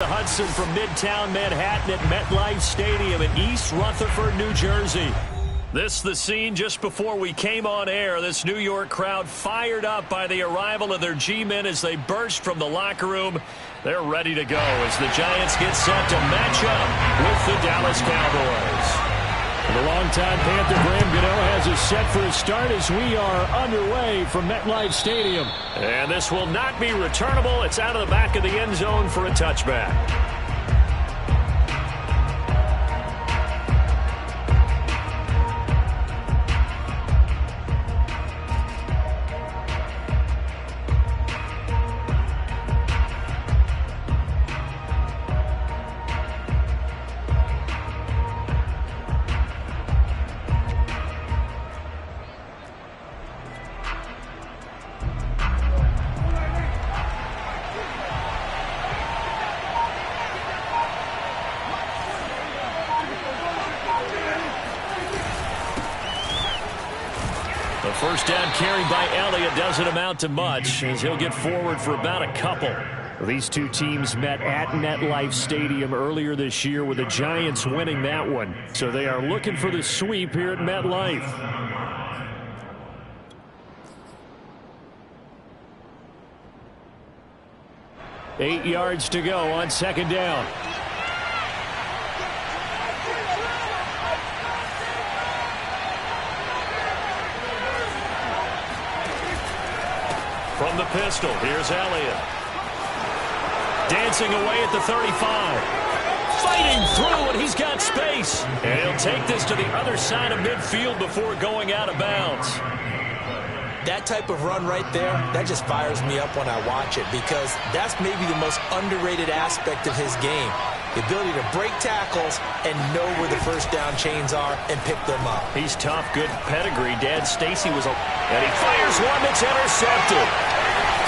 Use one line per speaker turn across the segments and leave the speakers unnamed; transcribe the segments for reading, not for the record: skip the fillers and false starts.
Hudson from Midtown Manhattan at MetLife Stadium in East Rutherford, New Jersey. This the scene just before we came on air. This New York crowd fired up by the arrival of their G-men as they burst from the locker room. They're ready to go as the Giants get set to match up with the Dallas Cowboys. The longtime Panther Graham Gano has us set for a start as we are underway from MetLife Stadium. And this will not be returnable. It's out of the back of the end zone for a touchback. First down carry by Elliott doesn't amount to much as he'll get forward for about a couple. These two teams met at MetLife Stadium earlier this year with the Giants winning that one. So they are looking for the sweep here at MetLife. Eight yards to go on second down. From the pistol, here's Elliott. Dancing away at the 35. Fighting through, and he's got space. And he'll take this to the other side of midfield before going out of bounds.
That type of run right there, that just fires me up when I watch it because that's maybe the most underrated aspect of his game. The ability to break tackles and know where the first down chains are and pick them up.
He's tough, good pedigree. Dad Stacy was and he fires one that's intercepted.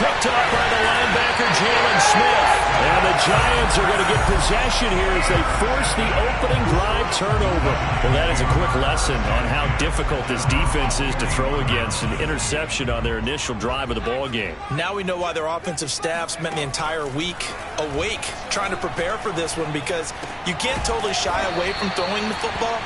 Picked up by the linebacker, Jalen Smith. And the Giants are going to get possession here as they force the opening drive turnover. Well, that is a quick lesson on how difficult this defense is to throw against. An interception on their initial drive of the ball game.
Now we know why their offensive staff spent the entire week awake trying to prepare for this one because you can't totally shy away from throwing the football.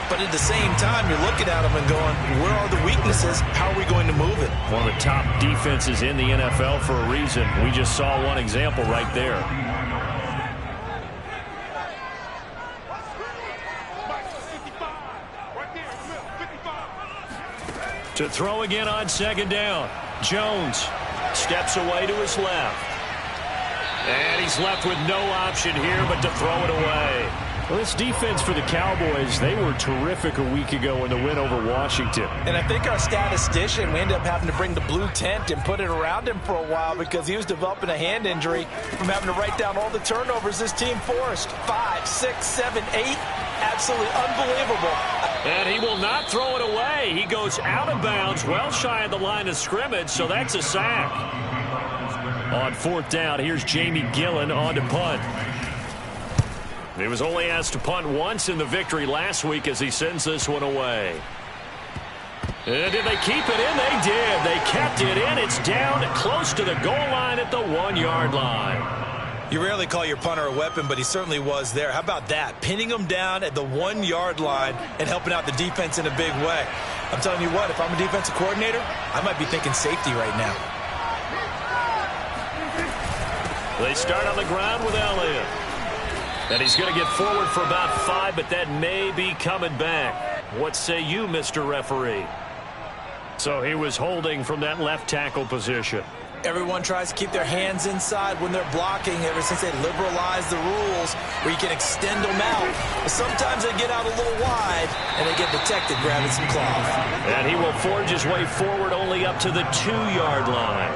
But at the same time, you're looking at them and going, where are the weaknesses? How are we going to move it?
One of the top defenses in the NFL for a reason. We just saw one example right there. To throw again on second down. Jones steps away to his left. And he's left with no option here but to throw it away. Well, this defense for the Cowboys, they were terrific a week ago in the win over Washington.
And I think our statistician, we ended up having to bring the blue tent and put it around him for a while because he was developing a hand injury from having to write down all the turnovers this team forced. 5, 6, 7, 8. Absolutely unbelievable.
And he will not throw it away. He goes out of bounds, well shy of the line of scrimmage, so that's a sack. On fourth down, here's Jamie Gillen on to punt. He was only asked to punt once in the victory last week as he sends this one away. And did they keep it in? They did. They kept it in. It's down close to the goal line at the 1-yard line.
You rarely call your punter a weapon, but he certainly was there. How about that? Pinning him down at the 1-yard line and helping out the defense in a big way. I'm telling you what, if I'm a defensive coordinator, I might be thinking safety right now.
They start on the ground with Elliott. And he's going to get forward for about 5, but that may be coming back. What say you, Mr. Referee? So he was holding from that left tackle position.
Everyone tries to keep their hands inside when they're blocking ever since they liberalized the rules where you can extend them out. But sometimes they get out a little wide and they get detected grabbing some cloth.
And he will forge his way forward only up to the 2-yard line.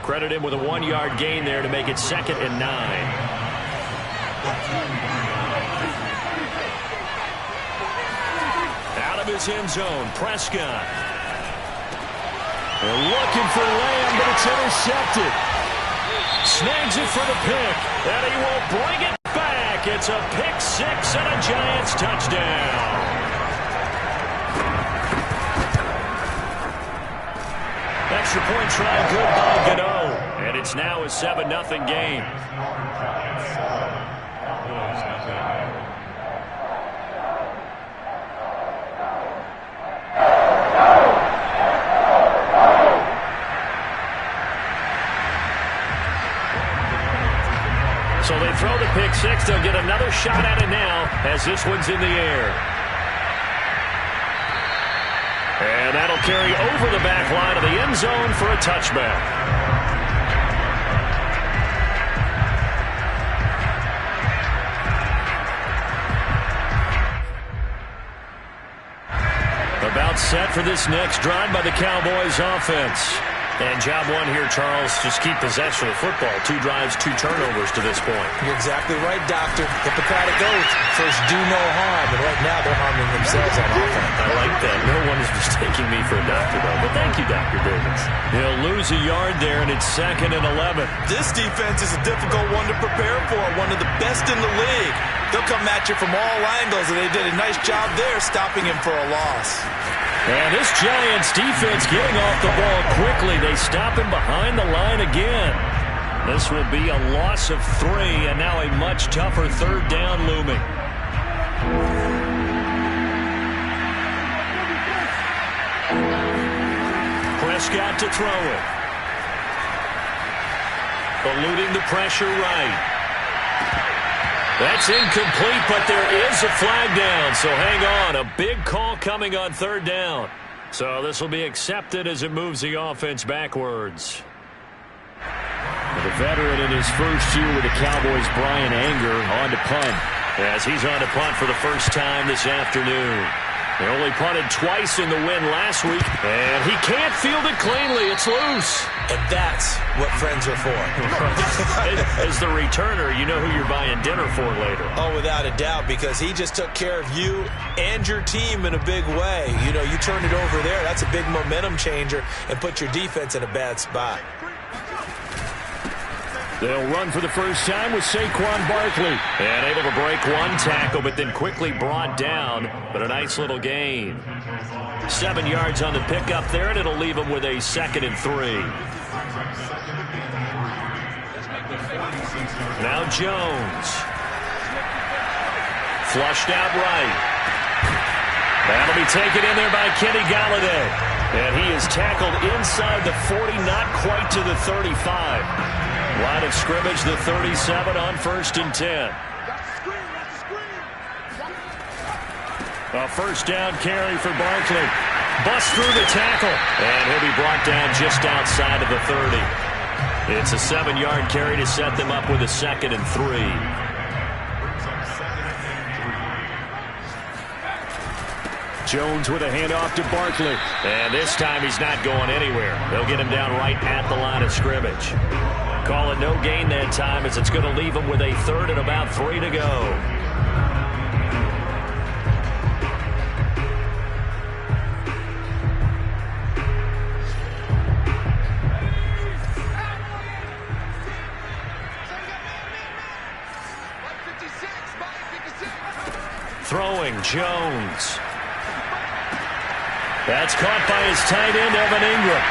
Credit him with a 1-yard gain there to make it 2nd and 9. Out of his end zone, Prescott. They're looking for Lamb, but it's intercepted. Snags it for the pick, and he will bring it back. It's a pick 6 and a Giants touchdown. Extra point try good by Gano, and it's now a 7-0 game. So they throw the pick six. They'll get another shot at it now as this one's in the air. And that'll carry over the back line of the end zone for a touchback. About set for this next drive by the Cowboys offense. And job one here, Charles, just keep possession of the football. 2 drives, 2 turnovers to this point.
You're exactly right, Doctor. Hippocratic oath. First, do no harm. And right now, they're harming themselves on offense.
I like that. No one is mistaking me for a doctor, though. But thank you, Dr. Davis. He'll lose a yard there, and it's 2nd and 11.
This defense is a difficult one to prepare for. One of the best in the league. They'll come at you from all angles, and they did a nice job there stopping him for a loss.
And this Giants defense getting off the ball quickly. They stop him behind the line again. This will be a loss of 3, and now a much tougher 3rd down looming. Prescott to throw it. Eluding the pressure right. That's incomplete, but there is a flag down, so hang on. A big call coming on 3rd down. So this will be accepted as it moves the offense backwards. The veteran in his first year with the Cowboys, Brian Anger, on to punt. As he's on to punt for the first time this afternoon. They only punted twice in the win last week, and he can't field it cleanly. It's loose.
And that's what friends are for.
As the returner, you know who you're buying dinner for later.
Oh, without a doubt, because he just took care of you and your team in a big way. You know, you turn it over there, that's a big momentum changer and put your defense in a bad spot.
They'll run for the first time with Saquon Barkley. And able to break one tackle, but then quickly brought down. But a nice little gain. 7 yards on the pickup there, and it'll leave him with a 2nd and 3. Now Jones. Flushed out right. That'll be taken in there by Kenny Golladay. And he is tackled inside the 40, not quite to the 35. Line of scrimmage, the 37 on 1st and 10. A first down carry for Barkley. Bust through the tackle. And he'll be brought down just outside of the 30. It's a 7-yard carry to set them up with a 2nd and 3. Jones with a handoff to Barkley. And this time he's not going anywhere. They'll get him down right at the line of scrimmage. Call it no gain that time as it's going to leave him with a 3rd and about 3 to go. Throwing Jones. That's caught by his tight end, Evan Ingram.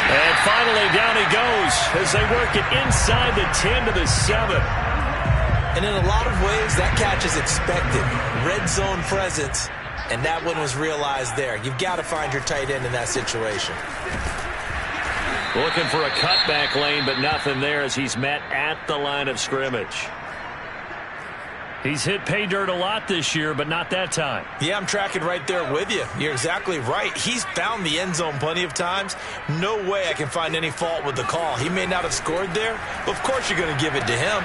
And finally, down he goes as they work it inside the 10 to the 7.
And in a lot of ways, that catch is expected. Red zone presence, and that one was realized there. You've got to find your tight end in that situation.
Looking for a cutback lane, but nothing there as he's met at the line of scrimmage. He's hit pay dirt a lot this year, but not that time.
Yeah, I'm tracking right there with you. You're exactly right. He's found the end zone plenty of times. No way I can find any fault with the call. He may not have scored there, but of course you're going to give it to him.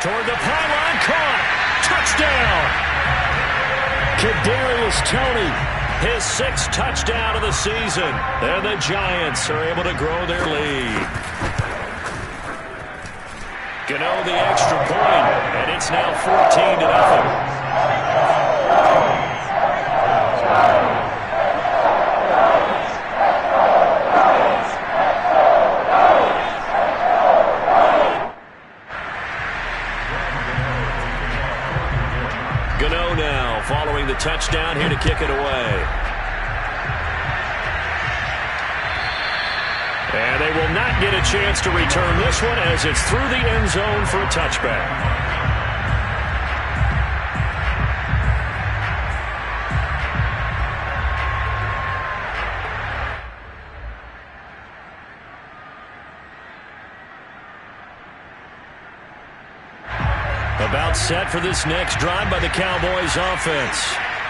Toward the pylon, caught. Touchdown. Kadarius Toney, his 6th touchdown of the season. And the Giants are able to grow their lead. Gano the extra point, and it's now 14-0. Gano now following the touchdown here to kick it away. And they will not get a chance to return this one as it's through the end zone for a touchback. About set for this next drive by the Cowboys offense.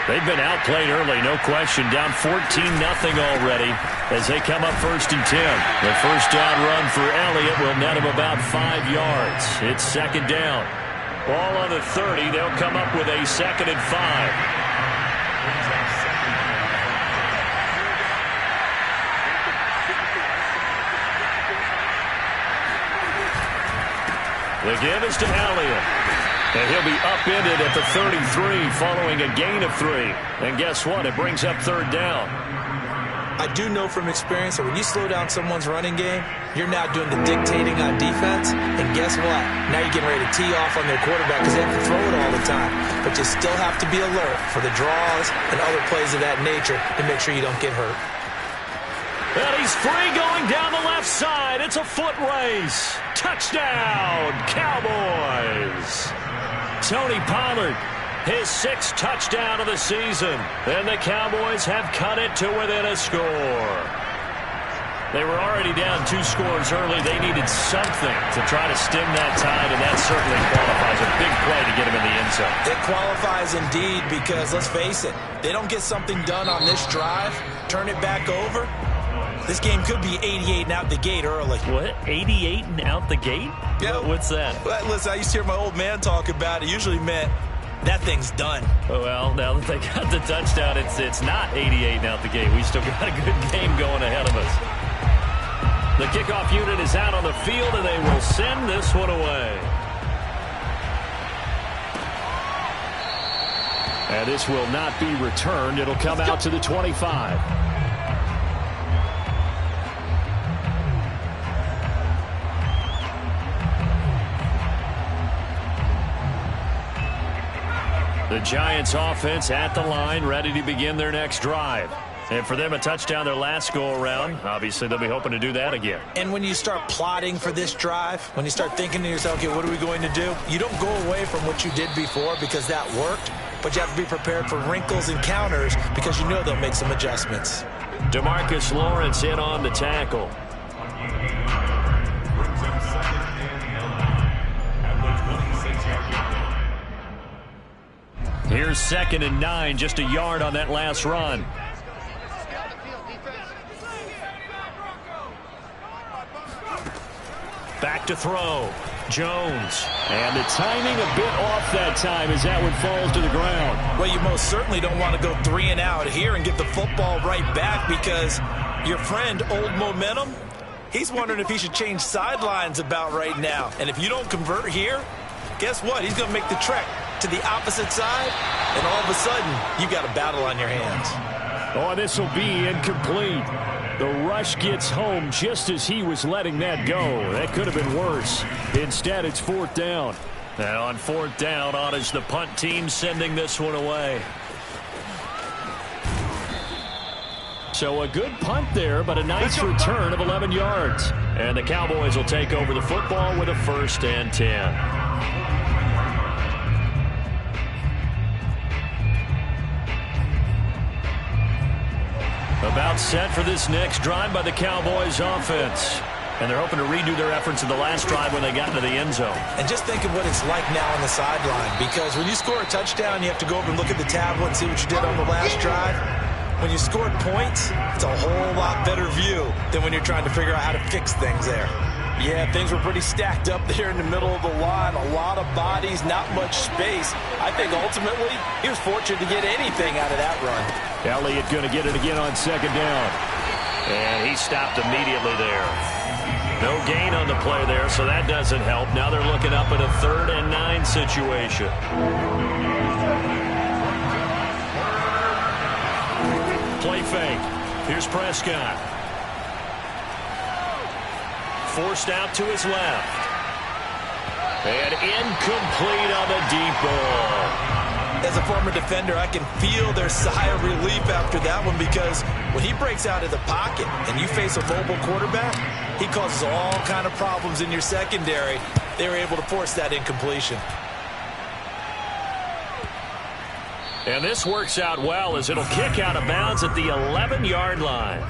They've been outplayed early, no question. Down 14-0 already as they come up 1st and 10. The first down run for Elliott will net him about 5 yards. It's 2nd down. Ball on the 30. They'll come up with a 2nd and 5. The give is to Elliott. And he'll be upended at the 33 following a gain of 3. And guess what? It brings up 3rd down.
I do know from experience that when you slow down someone's running game, you're now doing the dictating on defense. And guess what? Now you're getting ready to tee off on their quarterback because they have to throw it all the time. But you still have to be alert for the draws and other plays of that nature to make sure you don't get hurt.
And he's free going down the left side. It's a foot race. Touchdown, Cowboys. Tony Pollard, his 6th touchdown of the season. And the Cowboys have cut it to within a score. They were already down 2 scores early. They needed something to try to stem that tide, and that certainly qualifies. A big play to get him in the end zone.
It qualifies indeed because, let's face it, they don't get something done on this drive, turn it back over. This game could be 88 and out the gate early.
What? 88 and out the gate?
Yeah.
What's that?
Well, listen, I used to hear my old man talk about it. Usually meant that thing's done.
Well, now that they got the touchdown, it's not 88 and out the gate. We still got a good game going ahead of us. The kickoff unit is out on the field, and they will send this one away. And this will not be returned. It'll come out to the 25. The Giants offense at the line, ready to begin their next drive. And for them, a touchdown their last go-around. Obviously, they'll be hoping to do that again.
And when you start plotting for this drive, when you start thinking to yourself, okay, what are we going to do? You don't go away from what you did before because that worked, but you have to be prepared for wrinkles and counters because you know they'll make some adjustments.
DeMarcus Lawrence in on the tackle. Here's 2nd and 9, just a yard on that last run. Back to throw. Jones. And the timing a bit off that time as that one falls to the ground.
Well, you most certainly don't want to go 3 and out here and get the football right back because your friend, Old Momentum, he's wondering if he should change sidelines about right now. And if you don't convert here, guess what? He's going to make the trek to the opposite side, and all of a sudden, you got a battle on your hands.
Oh, this will be incomplete. The rush gets home just as he was letting that go. That could have been worse. Instead, it's 4th down. And on 4th down, on is the punt team sending this one away. So a good punt there, but a nice return of 11 yards. And the Cowboys will take over the football with a 1st and 10. About set for this next drive by the Cowboys offense. And they're hoping to redo their efforts in the last drive when they got into the end zone.
And just think of what it's like now on the sideline. Because when you score a touchdown, you have to go over and look at the tablet and see what you did on the last drive. When you scored points, it's a whole lot better view than when you're trying to figure out how to fix things there. Yeah, things were pretty stacked up there in the middle of the line. A lot of bodies, not much space. I think ultimately he was fortunate to get anything out of that run.
Elliott going to get it again on 2nd down. And he stopped immediately there. No gain on the play there, so that doesn't help. Now they're looking up at a 3rd and 9 situation. Play fake. Here's Prescott. Forced out to his left. And incomplete on the deep ball.
As a former defender, I can feel their sigh of relief after that one because when he breaks out of the pocket and you face a mobile quarterback, he causes all kind of problems in your secondary. They were able to force that incompletion.
And this works out well as it'll kick out of bounds at the 11-yard line.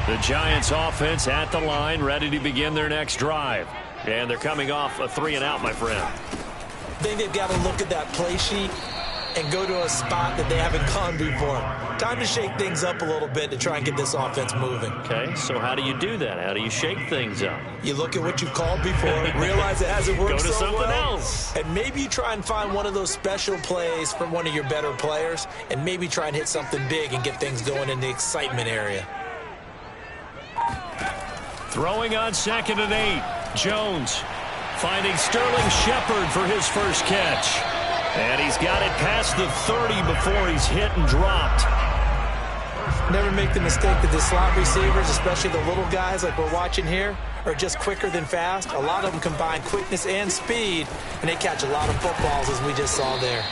The Giants offense at the line, ready to begin their next drive. And they're coming off a 3-and-out, my friend.
I think they've got to look at that play sheet and go to a spot that they haven't gone before. Time to shake things up a little bit to try and get this offense moving.
Okay, so how do you do that? How do you shake things up?
You look at what you've called before, realize it hasn't worked
Go to
so
something
well,
else.
and maybe you try and find one of those special plays from one of your better players, and maybe try and hit something big and get things going in the excitement area.
Throwing on 2nd and 8. Jones finding Sterling Shepard for his first catch. And he's got it past the 30 before he's hit and dropped.
Never make the mistake that the slot receivers, especially the little guys like we're watching here, are just quicker than fast. A lot of them combine quickness and speed, and they catch a lot of footballs, as we just saw there.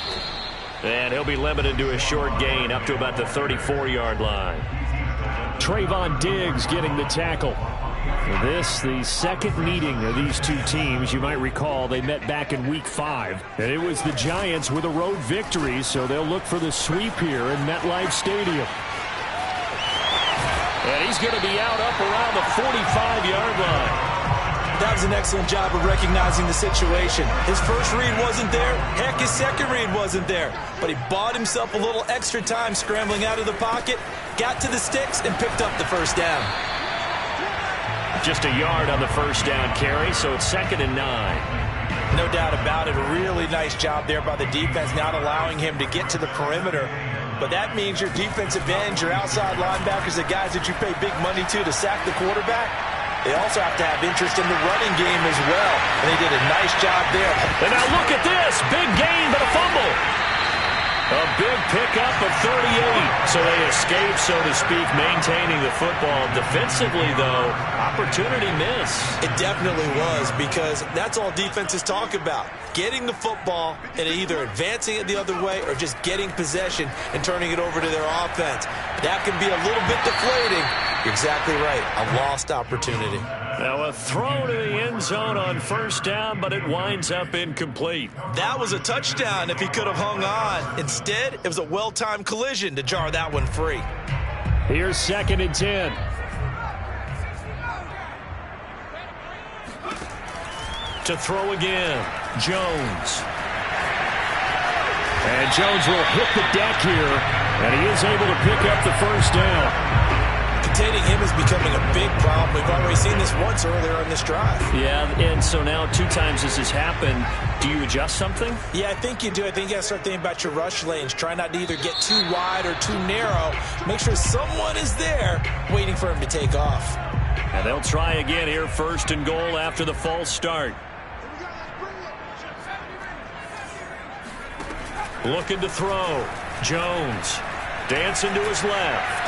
And he'll be limited to a short gain up to about the 34-yard line. Trayvon Diggs getting the tackle. This, the second meeting of these two teams. You might recall they met back in Week 5. And it was the Giants with a road victory, so they'll look for the sweep here in MetLife Stadium. And he's going to be out up around the 45-yard line.
That was an excellent job of recognizing the situation. His first read wasn't there. Heck, his second read wasn't there. But he bought himself a little extra time scrambling out of the pocket, got to the sticks, and picked up the first down.
Just a yard on the first down carry, so it's 2nd and 9.
No doubt about it. A really nice job there by the defense, not allowing him to get to the perimeter. But that means your defensive ends, your outside linebackers, the guys that you pay big money to sack the quarterback, they also have to have interest in the running game as well. And they did a nice job there.
And now look at this. Big gain, but a fumble. A big pickup of 38. So they escape, so to speak, maintaining the football. Defensively, though, opportunity miss.
It definitely was, because that's all defenses talk about. Getting the football and either advancing it the other way or just getting possession and turning it over to their offense. That can be a little bit deflating. You're exactly right. A lost opportunity.
Now a throw to the end zone on first down, but it winds up incomplete.
That was a touchdown if he could have hung on. Instead, it was a well-timed collision to jar that one free.
Here's 2nd and 10. To throw again, Jones. And Jones will hit the deck here, and he is able to pick up the first down.
Containing him is becoming a big problem. We've already seen this once earlier in this drive.
Yeah, and so now 2 times this has happened. Do you adjust something?
Yeah, I think you do. I think you got to start thinking about your rush lanes. Try not to either get too wide or too narrow. Make sure someone is there waiting for him to take off.
And they'll try again here, 1st and goal after the false start. Looking to throw. Jones dancing to his left.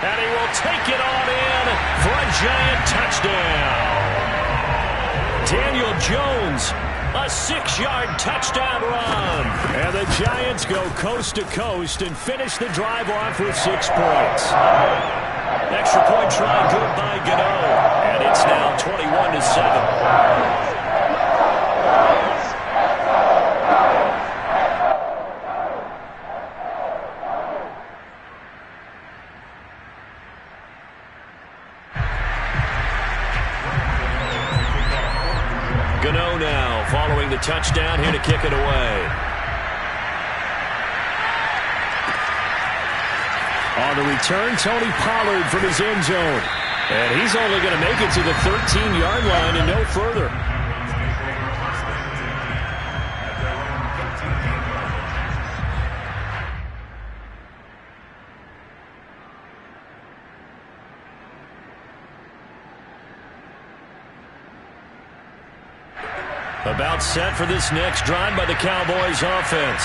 And he will take it on in for a giant touchdown. Daniel Jones, a 6-yard touchdown run. And the Giants go coast to coast and finish the drive off with 6 points. Extra point try good by Gano. And it's now 21-7. Gano now following the touchdown, here to kick it away. On the return, Tony Pollard from his end zone. And he's only going to make it to the 13-yard line and no further. About set for this next drive by the Cowboys offense.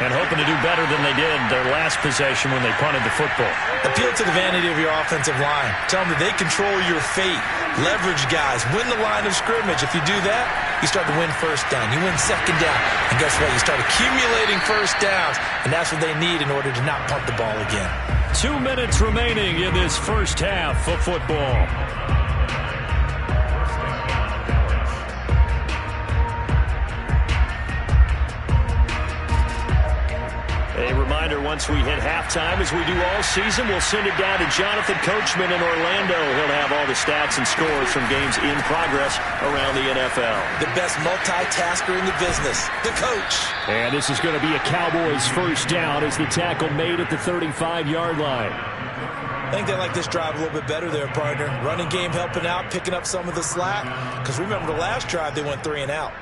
And hoping to do better than they did their last possession when they punted the football.
Appeal to the vanity of your offensive line. Tell them that they control your fate. Leverage guys. Win the line of scrimmage. If you do that, you start to win first down. You win second down. And guess what? You start accumulating first downs. And that's what they need in order to not punt the ball again.
2 minutes remaining in this first half of football. A reminder once once we hit halftime, as we do all season. We'll send it down to Jonathan Coachman in Orlando. He'll have all the stats and scores from games in progress around the NFL.
The best multitasker in the business, the coach.
And this is going to be a Cowboys first down as the tackle made at the 35-yard line.
I think they like this drive a little bit better there, partner. Running game helping out, picking up some of the slack. Because remember, the last drive, they went 3 and out.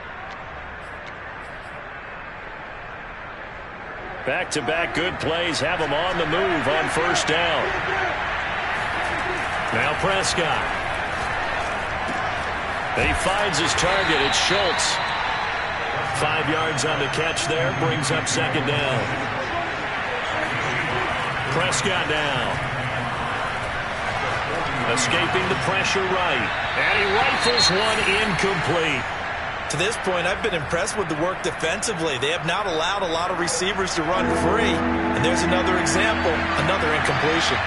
Back-to-back good plays have them on the move on first down. Now Prescott. He finds his target. It's Schultz. 5 yards on the catch there. Brings up second down. Prescott now. Escaping the pressure right. And he rifles one incomplete.
To this point, I've been impressed with the work defensively. They have not allowed a lot of receivers to run free. And there's another example, another incompletion.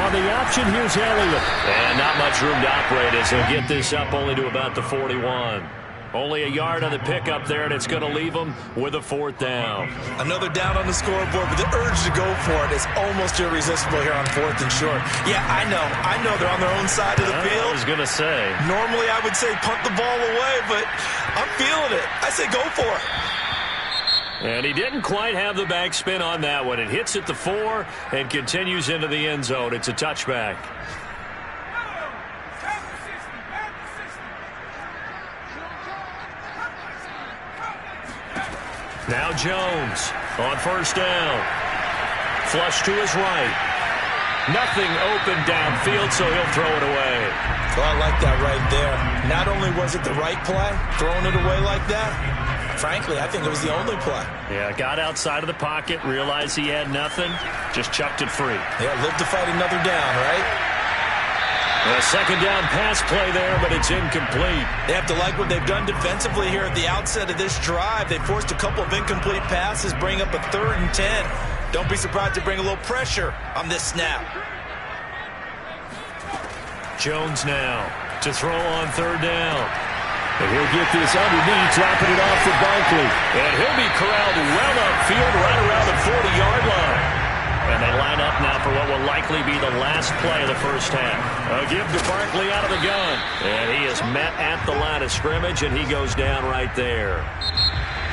On the option, here's Elliott.
And not much room to operate as he'll get this up only to about the 41. Only a yard on the pickup there, and it's going to leave them with a fourth down.
Another down on the scoreboard, but the urge to go for it is almost irresistible here on 4th and short. Yeah, I know they're on their own side of the field.
I was going to say.
Normally I would say punt the ball away, but I'm feeling it. I say go for it.
And he didn't quite have the backspin on that one. It hits at the 4 and continues into the end zone. It's a touchback. Now Jones on first down. Flush to his right. Nothing open downfield, so he'll throw it away.
Well, I like that right there. Not only was it the right play, throwing it away like that, frankly, I think it was the only play.
Yeah, got outside of the pocket, realized he had nothing, just chucked it free.
Yeah, live to fight another down, right?
A second down pass play there, but it's incomplete.
They have to like what they've done defensively here at the outset of this drive. They forced a couple of incomplete passes, bring up a 3rd and 10. Don't be surprised to bring a little pressure on this snap.
Jones now to throw on 3rd down.
And he'll get this underneath, dropping it off to Barkley.
And he'll be corralled well upfield right around the 40-yard line. And they line up now for what will likely be the last play of the first half. A give to Barkley out of the gun. And he is met at the line of scrimmage, and he goes down right there.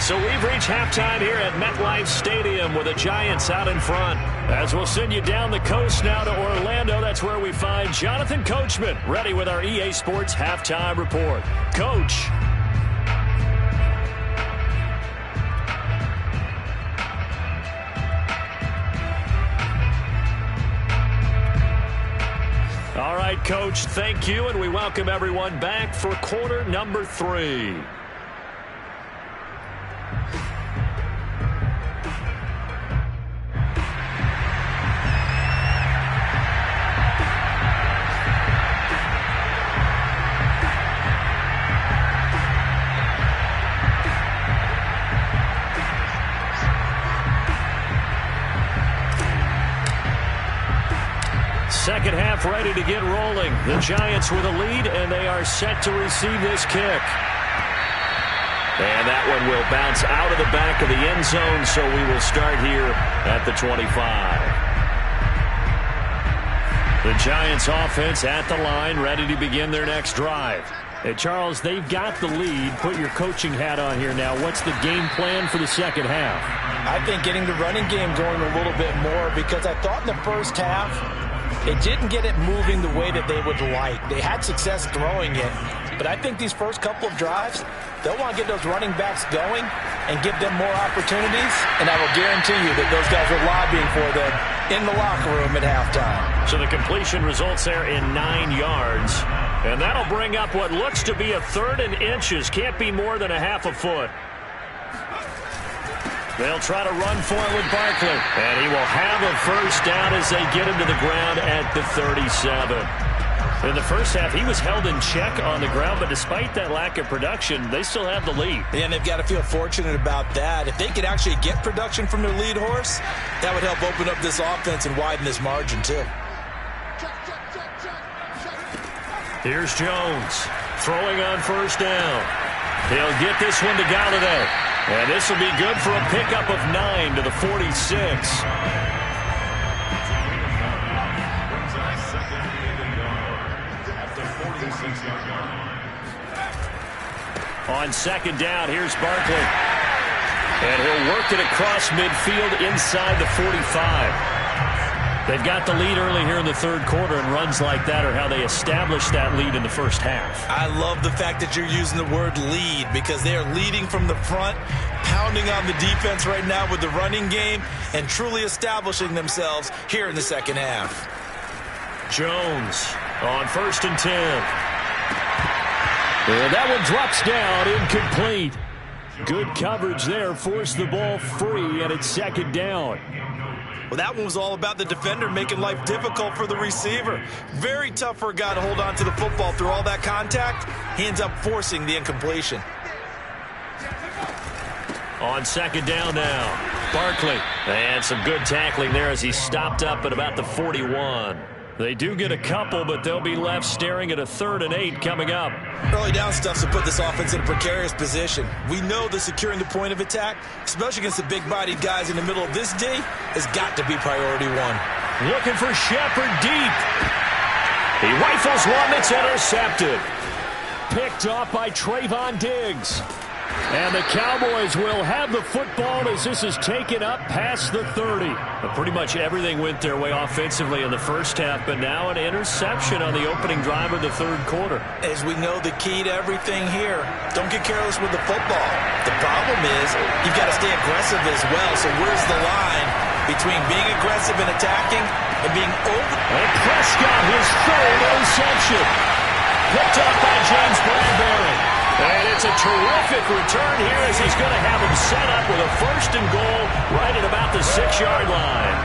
So we've reached halftime here at MetLife Stadium with the Giants out in front. As we'll send you down the coast now to Orlando, that's where we find Jonathan Coachman, ready with our EA Sports Halftime Report. Coach. All right, Coach, thank you, and we welcome everyone back for quarter number 3. Second half ready to get rolling. The Giants with a lead, and they are set to receive this kick. And that one will bounce out of the back of the end zone, so we will start here at the 25. The Giants offense at the line, ready to begin their next drive.
Hey, Charles, they've got the lead. Put your coaching hat on here now. What's the game plan for the second half?
I think getting the running game going a little bit more, because I thought in the first half, it didn't get it moving the way that they would like. They had success throwing it, but I think these first couple of drives, they'll want to get those running backs going and give them more opportunities, and I will guarantee you that those guys are lobbying for them in the locker room at halftime.
So the completion results there in 9 yards, and that'll bring up what looks to be a 3rd and inches. Can't be more than a half a foot. They'll try to run for it with Barkley. And he will have a first down as they get him to the ground at the 37. In the first half, he was held in check on the ground, but despite that lack of production, they still have the lead.
And they've got to feel fortunate about that. If they could actually get production from their lead horse, that would help open up this offense and widen this margin, too.
Here's Jones throwing on first down. He'll get this one to Golladay. And this will be good for a pickup of 9 to the 46. On second down, here's Barkley. And he'll work it across midfield inside the 45. They've got the lead early here in the third quarter, and runs like that are how they established that lead in the first half.
I love the fact that you're using the word lead, because they are leading from the front, pounding on the defense right now with the running game, and truly establishing themselves here in the second half.
Jones on 1st and 10. And that one drops down, incomplete. Good coverage there, forced the ball free, and it's second down.
Well, that one was all about the defender making life difficult for the receiver. Very tough for a guy to hold on to the football through all that contact. He ends up forcing the incompletion.
On second down now, Barkley. And some good tackling there as he stopped up at about the 41. They do get a couple, but they'll be left staring at a 3rd and 8 coming up.
Early down stuff to put this offense in a precarious position. We know that securing the point of attack, especially against the big-bodied guys in the middle of this D, has got to be priority one.
Looking for Shepard deep. He rifles one that's intercepted. Picked off by Trayvon Diggs. And the Cowboys will have the football as this is taken up past the 30. Pretty much everything went their way offensively in the first half, but now an interception on the opening drive of the third quarter.
As we know, the key to everything here, don't get careless with the football. The problem is you've got to stay aggressive as well. So where's the line between being aggressive and attacking and being over?
And Prescott, his 3rd interception. Picked up by James Bradbury. And it's a terrific return here as he's going to have him set up with a 1st and goal right at about the 6-yard line.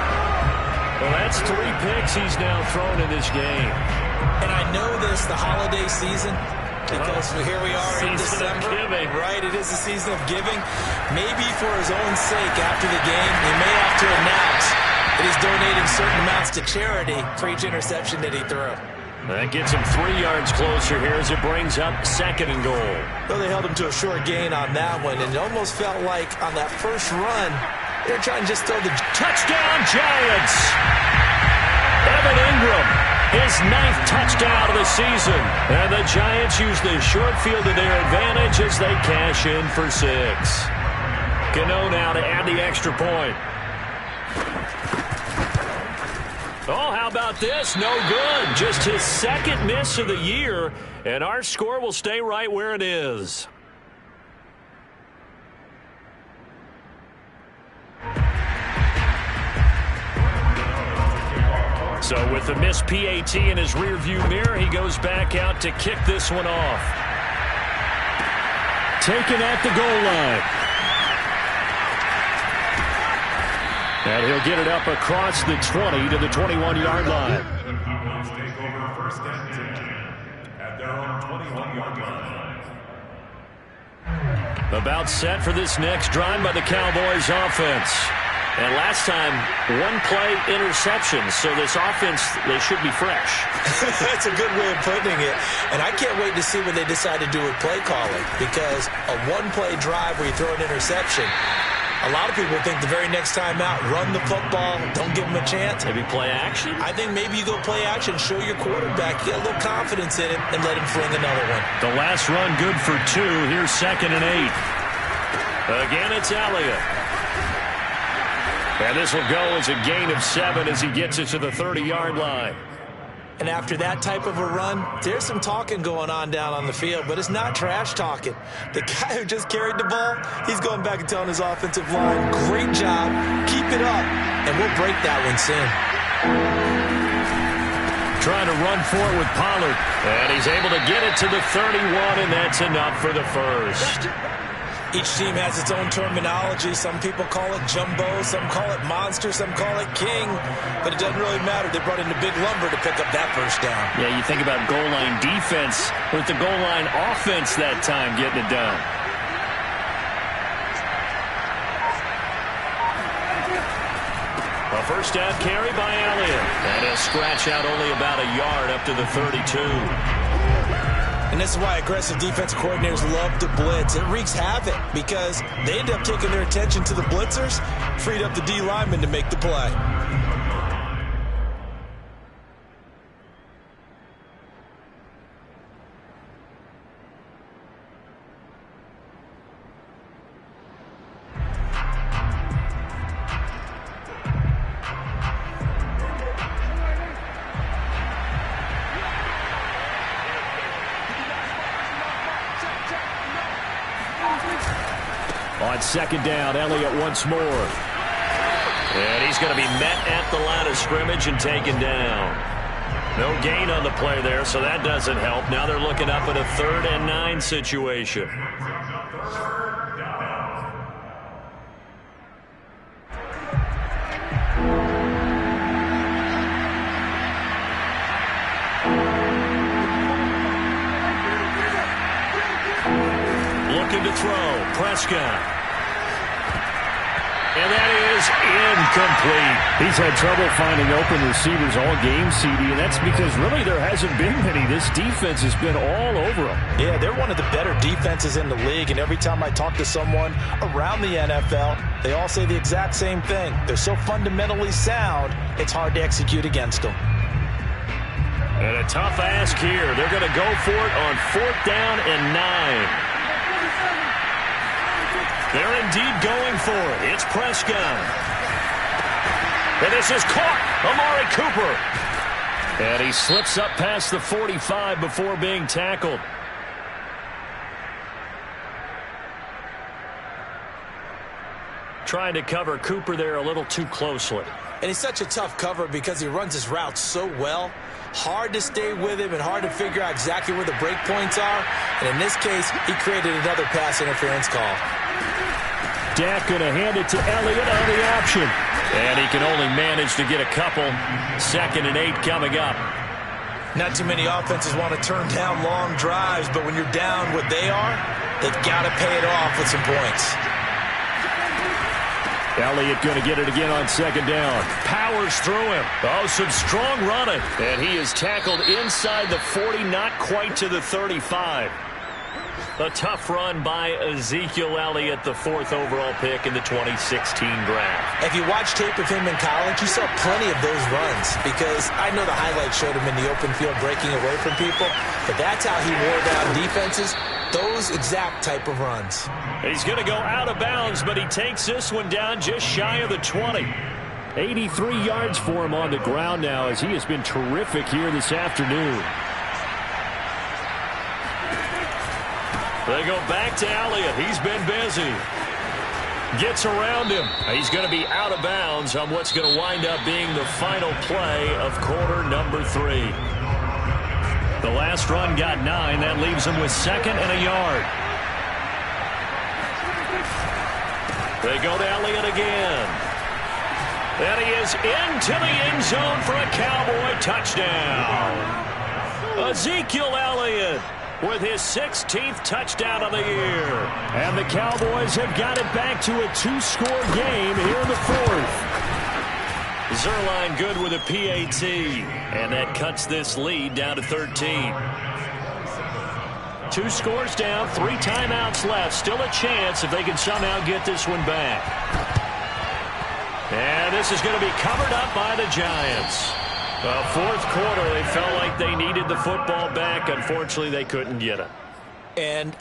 Well, that's 3 picks he's now thrown in this game.
And I know this, the holiday season, because here we are in December. Right, it is the season of giving. Maybe for his own sake after the game, he may have to announce that he's donating certain amounts to charity for each interception that he threw.
That gets him 3 yards closer here as it brings up 2nd and goal.
Well, they held him to a short gain on that one, and it almost felt like on that first run, they were trying to just throw the
touchdown Giants. Evan Ingram, his 9th touchdown of the season. And the Giants use the short field to their advantage as they cash in for 6. Gano now to add the extra point. Oh, how about this? No good. Just his 2nd miss of the year, and our score will stay right where it is. So with the missed PAT in his rearview mirror, he goes back out to kick this one off. Taken at the goal line. And he'll get it up across the 20 to the 21-yard line.
Take over 1st and 10 at their own 21-yard line.
About set for this next drive by the Cowboys offense. And last time, 1-play interception. So this offense, they should be fresh.
That's a good way of putting it. And I can't wait to see what they decide to do with play calling. Because a 1-play drive where you throw an interception, a lot of people think the very next time out, run the football, don't give them a chance.
Maybe play action?
I think maybe you go play action, show your quarterback, get a little confidence in him, and let him fling another one.
The last run good for 2. Here's 2nd and 8. Again, it's Elliott. And this will go as a gain of 7 as he gets it to the 30-yard line.
And after that type of a run, there's some talking going on down on the field, but it's not trash talking. The guy who just carried the ball, he's going back and telling his offensive line, great job, keep it up, and we'll break that one soon.
Trying to run for it with Pollard, and he's able to get it to the 31, and that's enough for the first.
Each team has its own terminology. Some people call it jumbo, some call it monster, some call it king. But it doesn't really matter. They brought in the big lumber to pick up that first down.
Yeah, you think about goal line defense with the goal line offense that time getting it done. A first down carry by Elliott. And he'll scratch out only about a yard up to the 32.
And this is why aggressive defensive coordinators love to blitz. It wreaks havoc because they end up taking their attention to the blitzers, freed up the D lineman to make the play.
On second down, Elliott once more.
And he's going to be met at the line of scrimmage and taken down. No gain on the play there, so that doesn't help. Now they're looking up at a 3rd and 9 situation. Looking to throw, Prescott. And that is incomplete.
He's had trouble finding open receivers all game, CD, and that's because really there hasn't been many. This defense has been all over them.
Yeah, they're one of the better defenses in the league, and every time I talk to someone around the NFL, they all say the exact same thing. They're so fundamentally sound, it's hard to execute against them.
And a tough ask here. They're going to go for it on 4th down and 9. They're indeed going for it. It's Prescott. And this is caught. Amari Cooper. And he slips up past the 45 before being tackled. Trying to cover Cooper there a little too closely.
And he's such a tough cover because he runs his routes so well. Hard to stay with him and hard to figure out exactly where the break points are. And in this case, he created another pass interference call.
Dak going to hand it to Elliott on the option.
And he can only manage to get a couple. 2nd and 8 coming up.
Not too many offenses want to turn down long drives, but when you're down what they are, they've got to pay it off with some points.
Elliott going to get it again on 2nd down.
Powers through him. Oh, some strong running. And he is tackled inside the 40, not quite to the 35. A tough run by Ezekiel Elliott, the 4th overall pick in the 2016 draft.
If you watch tape of him in college, you saw plenty of those runs because I know the highlights showed him in the open field breaking away from people, but that's how he wore down defenses, those exact type of runs.
He's going to go out of bounds, but he takes this one down just shy of the 20.
83 yards for him on the ground now as he has been terrific here this afternoon.
They go back to Elliott. He's been busy. Gets around him. He's going to be out of bounds on what's going to wind up being the final play of quarter number 3. The last run got 9. That leaves him with 2nd and a yard. They go to Elliott again. And he is into the end zone for a Cowboy touchdown. Ezekiel Elliott with his 16th touchdown of the year.
And the Cowboys have got it back to a 2-score game here in the 4th.
Zuerlein good with a PAT. And that cuts this lead down to 13. 2 scores down, 3 timeouts left. Still a chance if they can somehow get this one back. And this is going to be covered up by the Giants. Well, 4th quarter, they felt like they needed the football back. Unfortunately, they couldn't get it.
And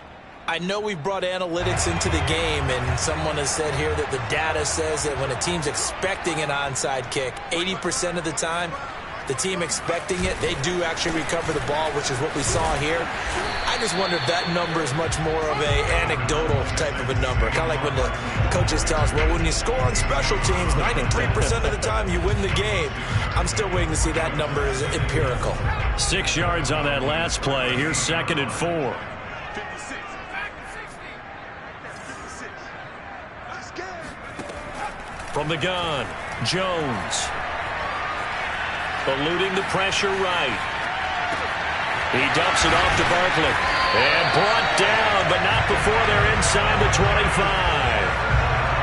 I know we've brought analytics into the game, and someone has said here that the data says that when a team's expecting an onside kick, 80% of the time, the team expecting it, they do actually recover the ball, which is what we saw here. I just wonder if that number is much more of a anecdotal type of a number. Kind of like when the coaches tell us, well, when you score on special teams, 93% of the time you win the game. I'm still waiting to see that number is empirical.
6 yards on that last play. Here's 2nd and 4. From the gun, Jones. Eluding the pressure right. He dumps it off to Barkley. And brought down, but not before they're inside the 25.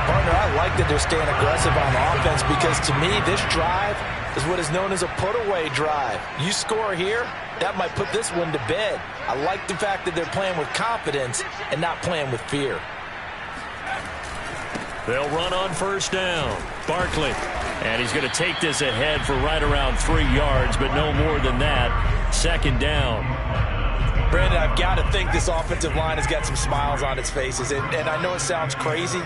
Partner, I like that they're staying aggressive on offense because to me, this drive is what is known as a put-away drive. You score here, that might put this one to bed. I like the fact that they're playing with confidence and not playing with fear.
They'll run on first down. Barkley. And he's going to take this ahead for right around 3 yards, but no more than that. Second down.
Brandon, I've got to think this offensive line has got some smiles on its faces. And I know it sounds crazy,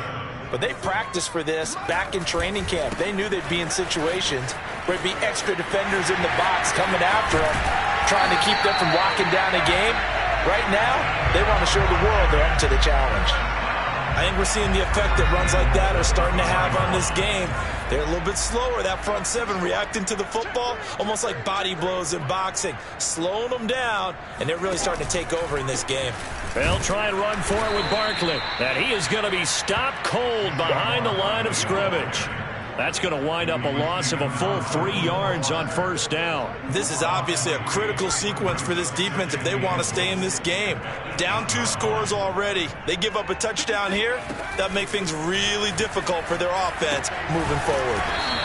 but they practiced for this back in training camp. They knew they'd be in situations where there'd be extra defenders in the box coming after them, trying to keep them from locking down a game. Right now, they want to show the world they're up to the challenge. I think we're seeing the effect that runs like that are starting to have on this game. They're a little bit slower, that front seven, reacting to the football, almost like body blows in boxing, slowing them down, and they're really starting to take over in this game.
They'll try and run for it with Barkley. And he is going to be stopped cold behind the line of scrimmage. That's going to wind up a loss of a full 3 yards on first down.
This is obviously a critical sequence for this defense if they want to stay in this game. Down 2 scores already. They give up a touchdown here. That make things really difficult for their offense moving forward.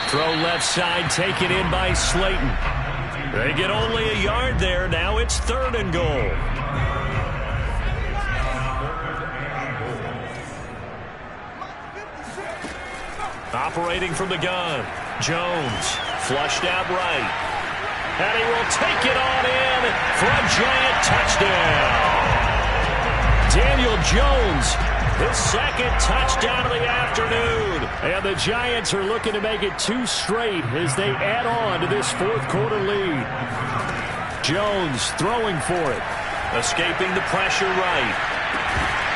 Throw left side, taken in by Slayton. They get only a yard there. Now it's 3rd and goal. Operating from the gun, Jones, flushed out right. And he will take it on in for a giant touchdown. Daniel Jones, his 2nd touchdown of the afternoon. And the Giants are looking to make it 2 straight as they add on to this 4th quarter lead. Jones throwing for it, escaping the pressure right.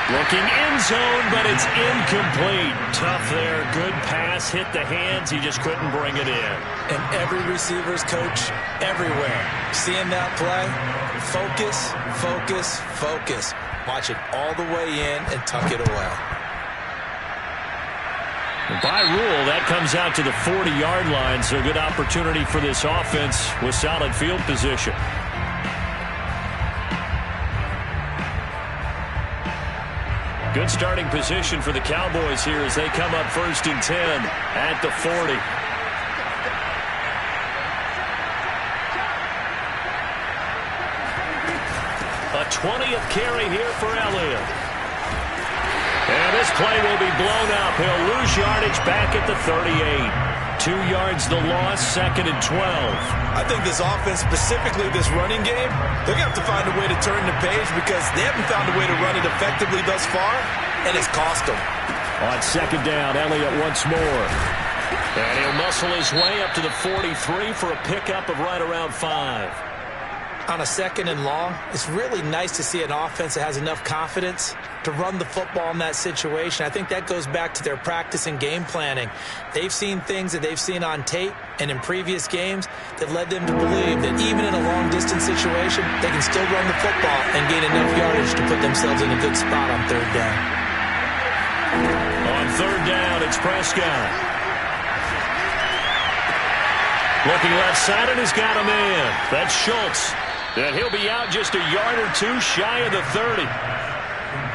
Looking end zone, but it's incomplete. Tough there. Good pass. Hit the hands. He just couldn't bring it in.
And every receiver's coach everywhere. Seeing that play, focus, focus, focus. Watch it all the way in and tuck it away.
By rule, that comes out to the 40-yard line, so good opportunity for this offense with solid field position. Good starting position for the Cowboys here as they come up 1st and 10 at the 40. A 20th carry here for Elliott. And this play will be blown up. He'll lose yardage back at the 38. 2 yards the loss, 2nd and 12.
I think this offense, specifically this running game, they're going to have to find a way to turn the page because they haven't found a way to run it effectively thus far, and it's cost them.
On 2nd down, Elliott once more. And he'll muscle his way up to the 43 for a pickup of right around 5.
On a 2nd and long, it's really nice to see an offense that has enough confidence to run the football in that situation. I think that goes back to their practice and game planning. They've seen things that they've seen on tape and in previous games that led them to believe that even in a long-distance situation, they can still run the football and gain enough yardage to put themselves in a good spot on 3rd down.
On 3rd down, it's Prescott. Looking left side, and he's got a man. That's Schultz. And he'll be out just a yard or 2 shy of the 30.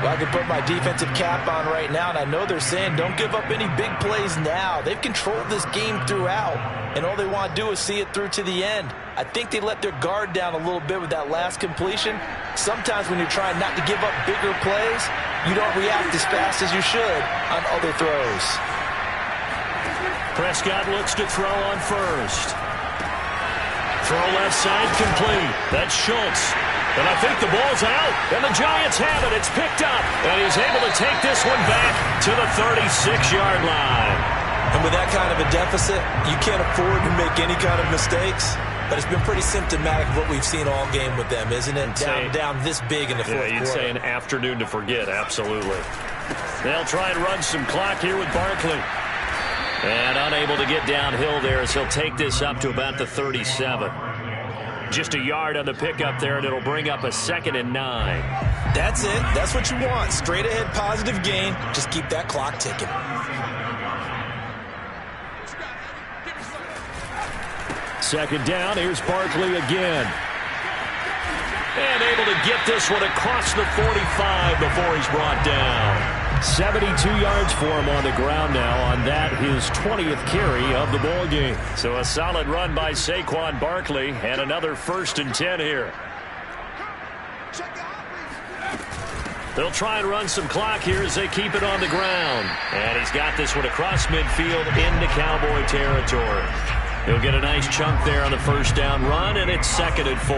Well, I can put my defensive cap on right now, and I know they're saying don't give up any big plays now. They've controlled this game throughout, and all they want to do is see it through to the end. I think they let their guard down a little bit with that last completion. Sometimes when you're trying not to give up bigger plays, you don't react as fast as you should on other throws.
Prescott looks to throw on first. Throw left side complete. That's Schultz. And I think the ball's out. And the Giants have it. It's picked up. And he's able to take this one back to the 36-yard line.
And with that kind of a deficit, you can't afford to make any kind of mistakes. But it's been pretty symptomatic of what we've seen all game with them, isn't it? Down this big in the 4th quarter.
You'd say an afternoon to forget, absolutely. They'll try and run some clock here with Barkley. And unable to get downhill there as he'll take this up to about the 37. Just a yard on the pickup there, and it'll bring up a 2nd and 9.
That's it. That's what you want. Straight ahead positive gain. Just keep that clock ticking.
Second down, here's Barkley again. And able to get this one across the 45 before he's brought down.
72 yards for him on the ground now on that, his 20th carry of the ball game.
So a solid run by Saquon Barkley and another 1st and 10 here. They'll try and run some clock here as they keep it on the ground. And he's got this one across midfield into Cowboy territory. He'll get a nice chunk there on the 1st down run, and it's 2nd and 4.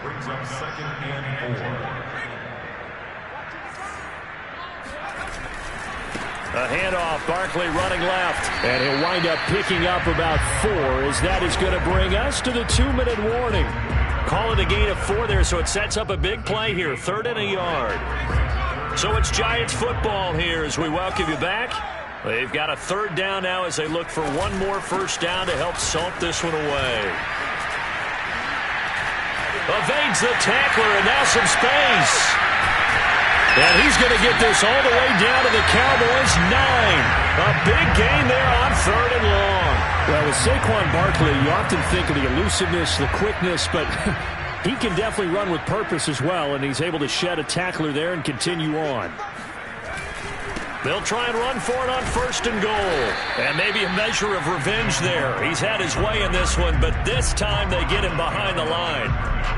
Brings up 2nd and 4.
A handoff, Barkley running left.
And he'll wind up picking up about 4 as that is going to bring us to the 2-minute warning.
Call it a gain of 4 there, so it sets up a big play here, 3rd and a yard. So it's Giants football here as we welcome you back. They've got a 3rd down now as they look for one more 1st down to help salt this one away. Evades the tackler, and now some space. And he's going to get this all the way down to the Cowboys' 9. A big gain there on 3rd and long.
Well, with Saquon Barkley, you often think of the elusiveness, the quickness, but he can definitely run with purpose as well, and he's able to shed a tackler there and continue on.
They'll try and run for it on 1st and goal. And maybe a measure of revenge there. He's had his way in this one, but this time they get him behind the line.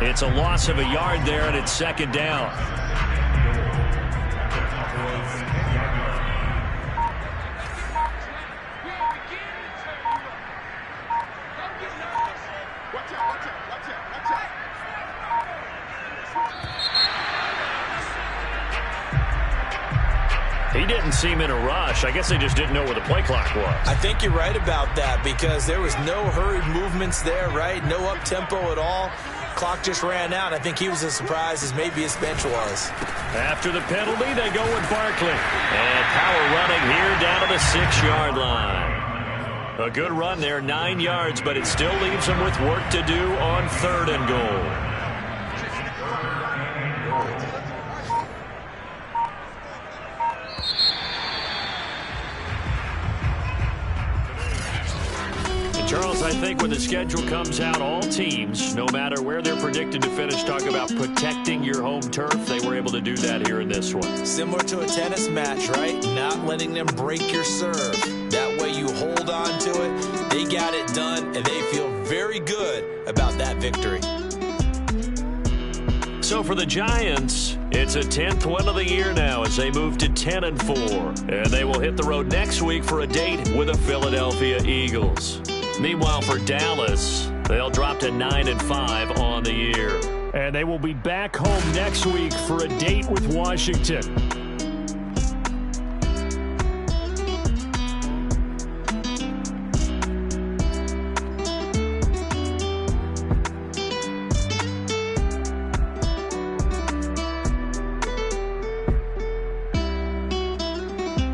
It's a loss of a yard there, and it's 2nd down. He didn't seem in a rush. I guess they just didn't know where the play clock was.
I think you're right about that because there was no hurried movements there, right? No up-tempo at all. Clock just ran out. I think he was as surprised as maybe his bench was.
After the penalty, they go with Barkley. And power running here down to the 6-yard line. A good run there, 9 yards, but it still leaves them with work to do on 3rd and goal. Charles, I think when the schedule comes out, all teams, no matter where they're predicted to finish, talk about protecting your home turf. They were able to do that here in this one.
Similar to a tennis match, right? Not letting them break your serve. That way you hold on to it. They got it done, and they feel very good about that victory.
So for the Giants, it's a 10th win of the year now as they move to 10 and 4. And they will hit the road next week for a date with the Philadelphia Eagles. Meanwhile, for Dallas, they'll drop to 9 and 5 on the year.
And they will be back home next week for a date with Washington.